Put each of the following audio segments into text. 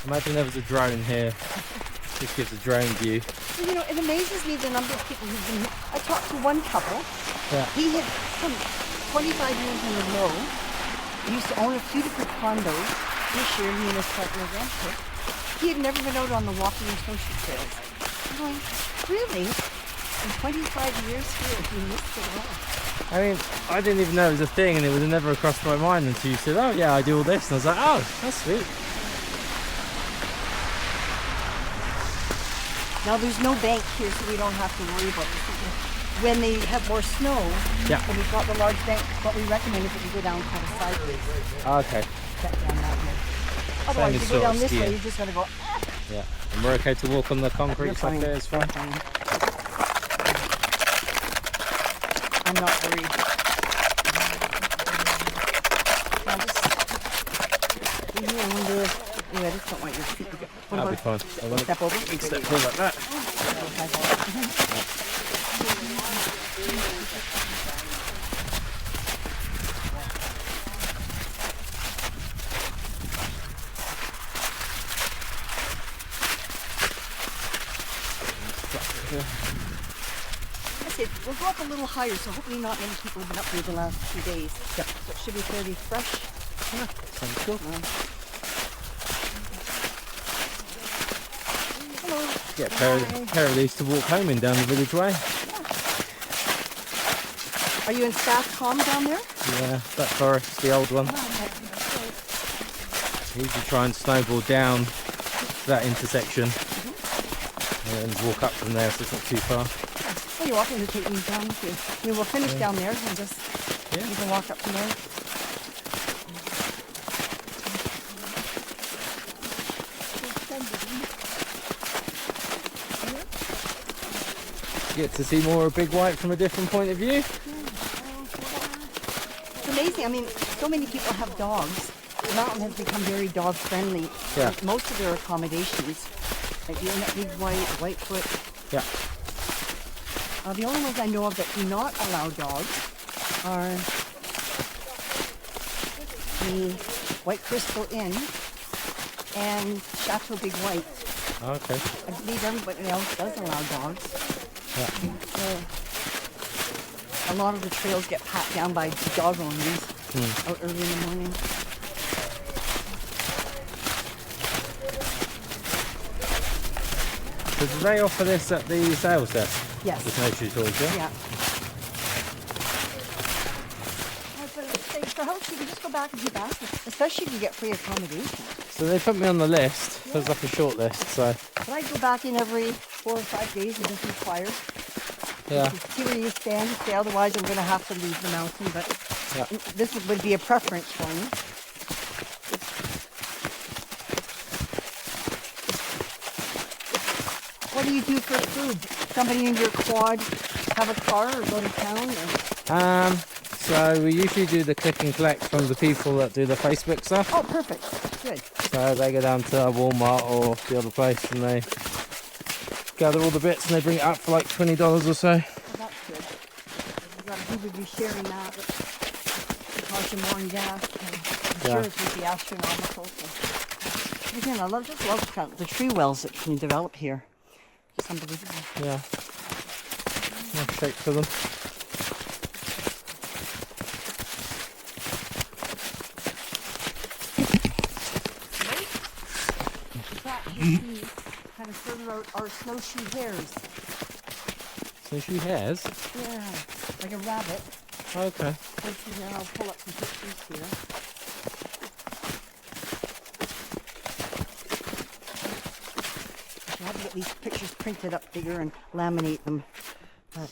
Imagine there was a drone here. Just gives a drone view. Well, you know, it amazes me the number of people who've been. I talked to one couple. Yeah. He had come 25 years in a row. He used to own a few different condos. This year, he and his partner rented. He had never been out on the walking or snowshoe trails. I'm going, really? In 25 years here, he missed it all. I mean, I didn't even know it was a thing, and it would have never crossed my mind until you said, oh yeah, I do all this. And I was like, oh, that's sweet. Now there's no bank here, so we don't have to worry about this. When they have more snow, when we've got the large bank, what we recommend is that you go down kind of sideways. Okay. Get down that way. Otherwise, you go down this way, you're just going to go. Yeah. And we're okay to walk on the concrete stuff there, it's fine. I'm not worried. I just don't want your feet to get. That'll be fine. Step over? Step forward like that. We'll go up a little higher, so hopefully not many people have been up here the last few days. Yep. So it should be fairly fresh. Yeah, sounds cool. Hello. Get a pair of these to walk home in down the village way. Yeah. Are you in Staff Calm down there? Yeah, that forest, the old one. We usually try and snowboard down that intersection and walk up from there, so it's not too far. Well, you're welcome to take me down with you. I mean, we'll finish down there and just you can walk up from there. Get to see more of Big White from a different point of view. It's amazing. I mean, so many people have dogs. The mountain has become very dog friendly. Yeah. Most of their accommodations, like you at Big White, Whitefoot. Yeah. The only ones I know of that do not allow dogs are the White Crystal Inn and Chateau Big White. Okay. I believe everybody else does allow dogs. Yeah. A lot of the trails get pat down by dog owners out early in the morning. So do they offer this at the sales desk? Yes. The snowshoe toys, yeah? Yeah. For health, you can just go back and do that, especially if you get free accommodation. So they put me on the list. There's like a short list, so. But I go back in every 4 or 5 days and just inquire. Yeah. See where you stand. Say, otherwise I'm going to have to leave the mountain, but this would be a preference for me. What do you do for food? Somebody in your quad have a car or go to town? Or? So we usually do the click and collect from the people that do the Facebook stuff. Oh, perfect. Good. So they go down to Walmart or the other place and they gather all the bits and they bring it up for like $20 or so. Oh, that's good. You would be sharing that. It costs you more in gas. Insurance would be astronomical. So. Again, I just love the tree wells that can develop here. It's unbelievable. Yeah. Nice shape for them. Kind of further out our snowshoe hares. Snowshoe hares? Yeah, like a rabbit. Okay. I'll pull up some pictures here. I have to get these pictures printed up bigger and laminate them. But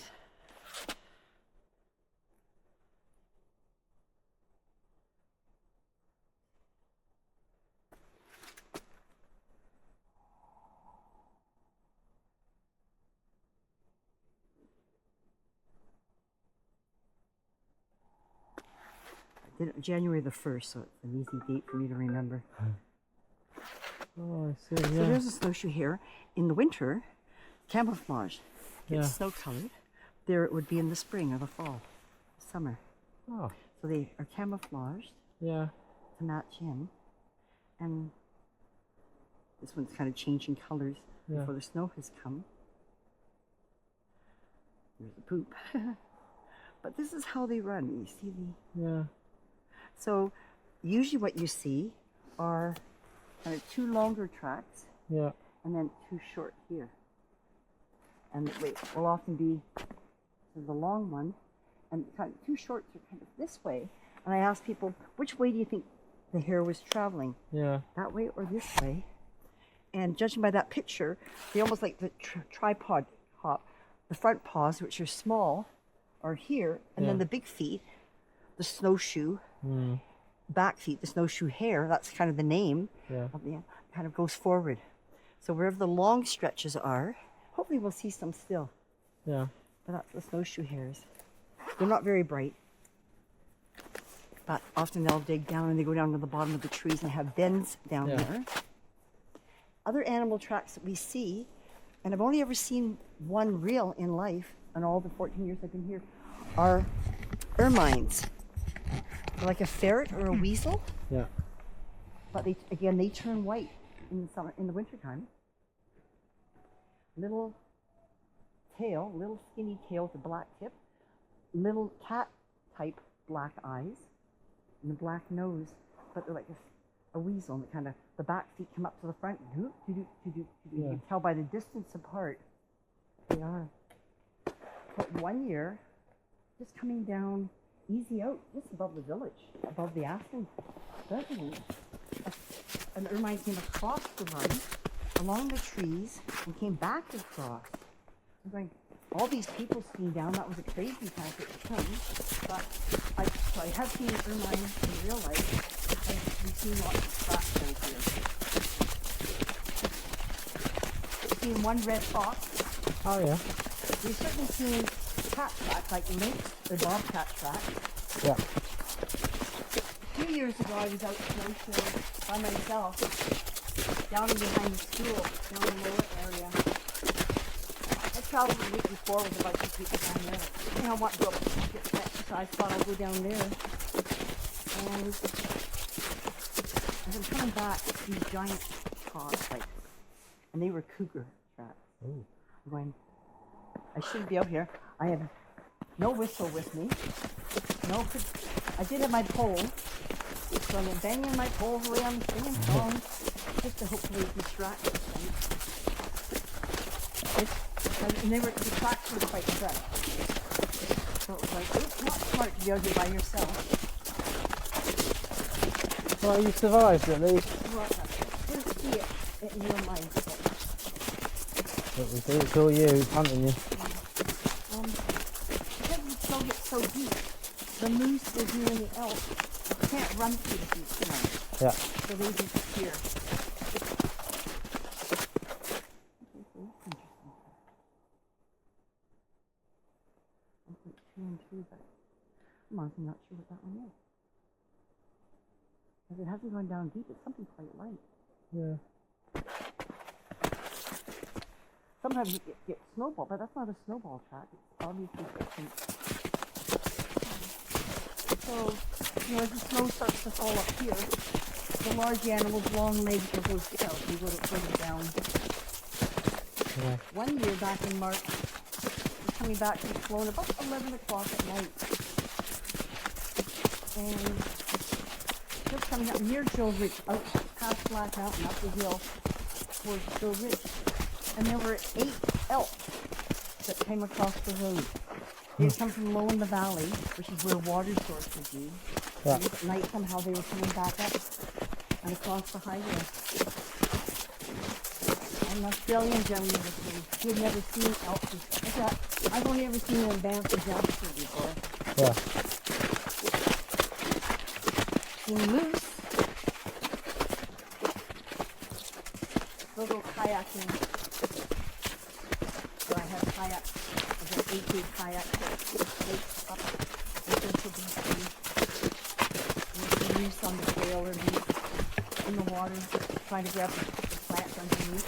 I did it January the 1st, so it's an easy date for me to remember. Oh, I see, yeah. So there's a snowshoe here. In the winter, camouflage. Yeah. It's snow colored. There it would be in the spring or the fall, summer. Oh. So they are camouflaged Yeah. to match in. And This one's kind of changing colors Yeah. before the snow has come. There's the poop. But this is how they run. You see the... Yeah. So usually what you see are kind of 2 longer tracks Yeah. and then 2 short here. And wait, will often be the long one, and kind of 2 shorts are kind of this way. And I ask people, which way do you think the hare was traveling? Yeah. That way or this way? And judging by that picture, they almost like the tripod hop. The front paws, which are small, are here, and then the big feet, the snowshoe, back feet, the snowshoe hare, that's kind of the name, of the, kind of goes forward. So wherever the long stretches are, hopefully we'll see some still. Yeah. But that's the snowshoe hares. They're not very bright, but often they'll dig down and they go down to the bottom of the trees and have bends down there. Other animal tracks that we see, and I've only ever seen one real in life in all the 14 years I've been here, are ermines. They're like a ferret or a weasel. Yeah. But they, again, they turn white in the summer, in the wintertime. Little tail, little skinny tail with a black tip, little cat type black eyes, and a black nose, but they're like a weasel, and kind of the back feet come up to the front. You can tell by the distance apart they are. But one year, just coming down easy out, just above the village, above the Aspen residence, an ermine came across the run, along the trees, and came back across. I'm going, all these people skiing down, that was a crazy time to come. But I have seen ermine in real life, and we've seen lots of tracks out here. We've seen one red fox. Oh yeah. We've certainly seen cat tracks, like lynx or bobcat tracks. Yeah. A few years ago, I was out snowshoeing by myself, down behind the school, down in the lower area. I traveled the week before with a bunch of people down there. You know, I want to go get some exercise, thought I'd go down there. And as I'm coming back, these giant paws, like, and they were cougar tracks. Ooh. I'm going, I shouldn't be out here. I have no whistle with me. No, I did have my pole, so I'm banging my pole away on the singing song, just to hopefully distract the thing. And they were, the tracks were quite good. So it was like, it's not smart to be out here by yourself. Well, you survived at least. Well, I didn't see it in your mind. It's all you, hunting you. Because the snow gets so deep, the moose, the deer, and the elk can't run through the deep snow. Yeah. So they disappear. But I'm honestly not sure what that one is. Because it hasn't gone down deep, it's something quite light. Yeah. Sometimes you get snowball, but that's not a snowball track. It's obviously different. So, you know, as the snow starts to fall up here, the large animals, long legs, will go down. You go further down. Yeah. One year back in March, we're coming back from Sloan about 11 o'clock at night. And just coming up near Joe Ridge, out past Black Mountain, up the hill towards Joe Ridge. And there were 8 elk that came across the road. They come from low in the valley, which is where water source would be. Yeah. And at night somehow they were coming back up and across the highway. An Australian gentleman was saying he had never seen elk. I've only ever seen them in Banff and Jasper before. Yeah. Seen moose. They'll go kayaking. So I have kayaks. I have 8 big kayaks that take up the Central BC. With the moose on the trail or moose in the water, trying to grab the plants underneath.